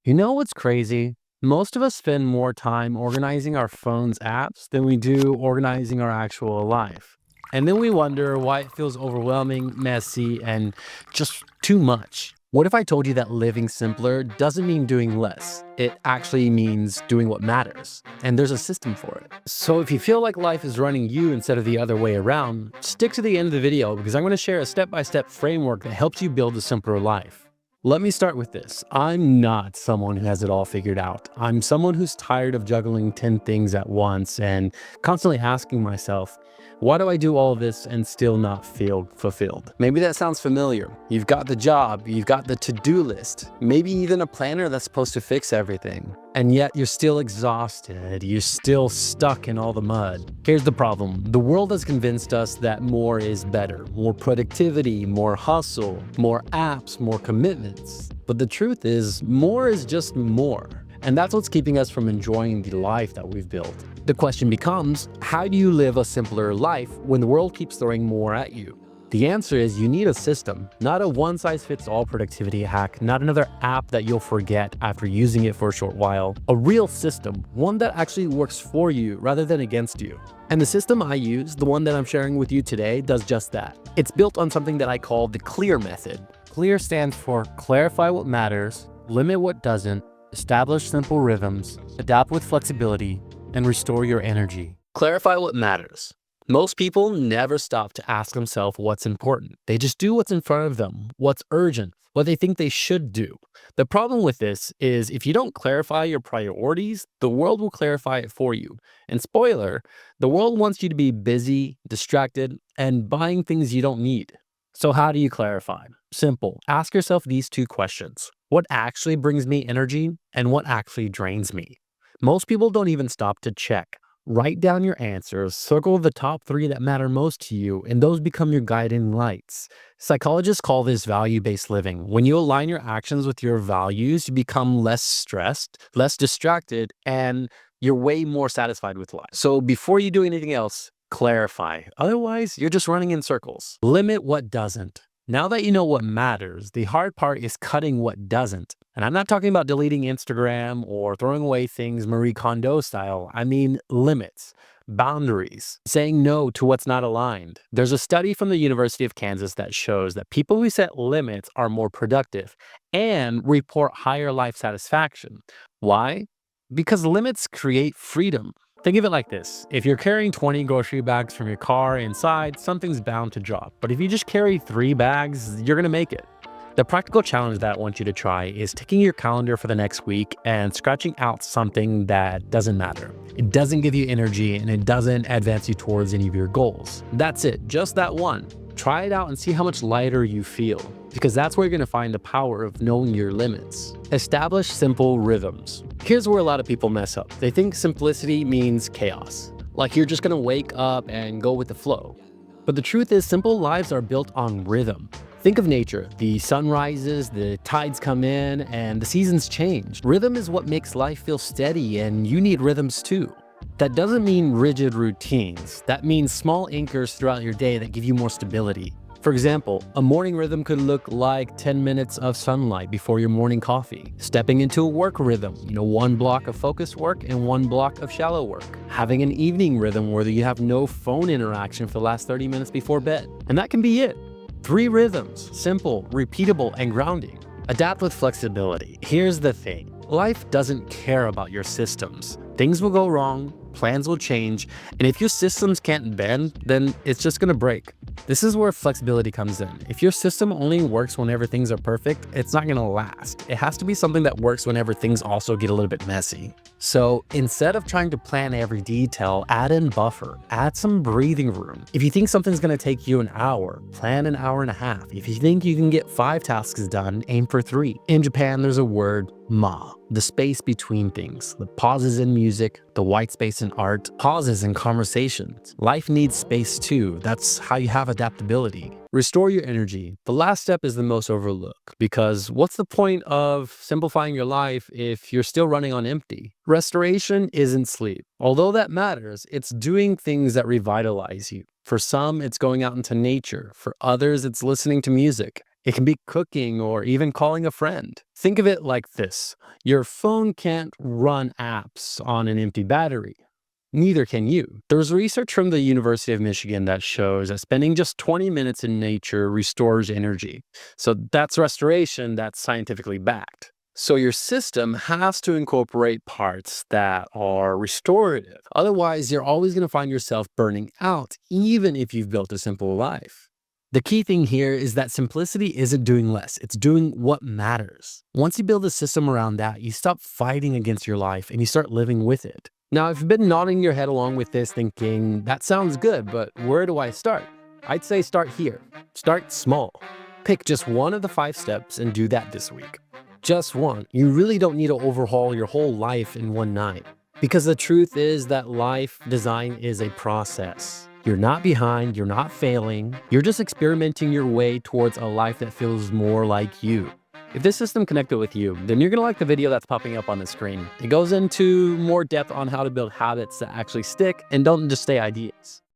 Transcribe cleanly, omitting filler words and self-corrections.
You know what's crazy? Most of us spend more time organizing our phone's apps than we do organizing our actual life. And then we wonder why it feels overwhelming, messy, and just too much. What if I told you that living simpler doesn't mean doing less? It actually means doing what matters. And there's a system for it. So if you feel like life is running you instead of the other way around, stick to the end of the video because I'm going to share a step-by-step framework that helps you build a simpler life. Let me start with this. I'm not someone who has it all figured out. I'm someone who's tired of juggling 10 things at once and constantly asking myself, why do I do all of this and still not feel fulfilled? Maybe that sounds familiar. You've got the job, you've got the to-do list, maybe even a planner that's supposed to fix everything. And yet you're still exhausted, you're still stuck in all the mud. Here's the problem. The world has convinced us that more is better. More productivity, more hustle, more apps, more commitments. But the truth is, more is just more. And that's what's keeping us from enjoying the life that we've built. The question becomes, how do you live a simpler life when the world keeps throwing more at you? The answer is you need a system, not a one-size-fits-all productivity hack, not another app that you'll forget after using it for a short while. A real system, one that actually works for you rather than against you. And the system I use, the one that I'm sharing with you today, does just that. It's built on something that I call the CLEAR method. CLEAR stands for clarify what matters, limit what doesn't, establish simple rhythms, adapt with flexibility, and restore your energy. Clarify what matters. Most people never stop to ask themselves what's important. They just do what's in front of them, what's urgent, what they think they should do. The problem with this is if you don't clarify your priorities, the world will clarify it for you. And spoiler, the world wants you to be busy, distracted, and buying things you don't need. So how do you clarify? Simple. Ask yourself these two questions. What actually brings me energy and what actually drains me? Most people don't even stop to check. Write down your answers, circle the top 3 that matter most to you, and those become your guiding lights. Psychologists call this value-based living. When you align your actions with your values, you become less stressed, less distracted, and you're way more satisfied with life. So before you do anything else, clarify. Otherwise, you're just running in circles. Limit what doesn't. Now that you know what matters, the hard part is cutting what doesn't. And I'm not talking about deleting Instagram or throwing away things Marie Kondo style. I mean limits, boundaries, saying no to what's not aligned. There's a study from the University of Kansas that shows that people who set limits are more productive and report higher life satisfaction. Why? Because limits create freedom. Think of it like this. If you're carrying 20 grocery bags from your car inside, something's bound to drop. But if you just carry 3 bags, you're gonna make it. The practical challenge that I want you to try is taking your calendar for the next week and scratching out something that doesn't matter. It doesn't give you energy and it doesn't advance you towards any of your goals. That's it, just that one. Try it out and see how much lighter you feel, because that's where you're going to find the power of knowing your limits. Establish simple rhythms. Here's where a lot of people mess up. They think simplicity means chaos, like you're just going to wake up and go with the flow. But the truth is, simple lives are built on rhythm. Think of nature. The sun rises, the tides come in, and the seasons change. Rhythm is what makes life feel steady, and you need rhythms too. That doesn't mean rigid routines. That means small anchors throughout your day that give you more stability. For example, a morning rhythm could look like 10 minutes of sunlight before your morning coffee. Stepping into a work rhythm, 1 block of focused work and 1 block of shallow work. Having an evening rhythm where you have no phone interaction for the last 30 minutes before bed. And that can be it. 3 rhythms, simple, repeatable, and grounding. Adapt with flexibility. Here's the thing. Life doesn't care about your systems. Things will go wrong, plans will change, and if your systems can't bend, then it's just gonna break. This is where flexibility comes in. If your system only works whenever things are perfect, it's not gonna last. It has to be something that works whenever things also get a little bit messy. So instead of trying to plan every detail, add in buffer, add some breathing room. If you think something's gonna take you an hour, plan an hour and a half. If you think you can get 5 tasks done, aim for 3. In Japan, there's a word, ma, the space between things, the pauses in music, the white space in art, pauses in conversations. Life needs space too. That's how you have adaptability. Restore your energy. The last step is the most overlooked, because what's the point of simplifying your life if you're still running on empty? Restoration isn't sleep. Although that matters, it's doing things that revitalize you. For some, it's going out into nature. For others, it's listening to music. It can be cooking or even calling a friend. Think of it like this: your phone can't run apps on an empty battery. Neither can you. There's research from the University of Michigan that shows that spending just 20 minutes in nature restores energy. So that's restoration that's scientifically backed. So your system has to incorporate parts that are restorative. Otherwise, you're always going to find yourself burning out, even if you've built a simple life. The key thing here is that simplicity isn't doing less, it's doing what matters. Once you build a system around that, you stop fighting against your life and you start living with it. Now, if you've been nodding your head along with this thinking, that sounds good, but where do I start? I'd say start here. Start small. Pick just one of the 5 steps and do that this week. Just one. You really don't need to overhaul your whole life in one night. Because the truth is that life design is a process. You're not behind, you're not failing, you're just experimenting your way towards a life that feels more like you. If this system connected with you, then you're gonna like the video that's popping up on the screen. It goes into more depth on how to build habits that actually stick and don't just stay ideas.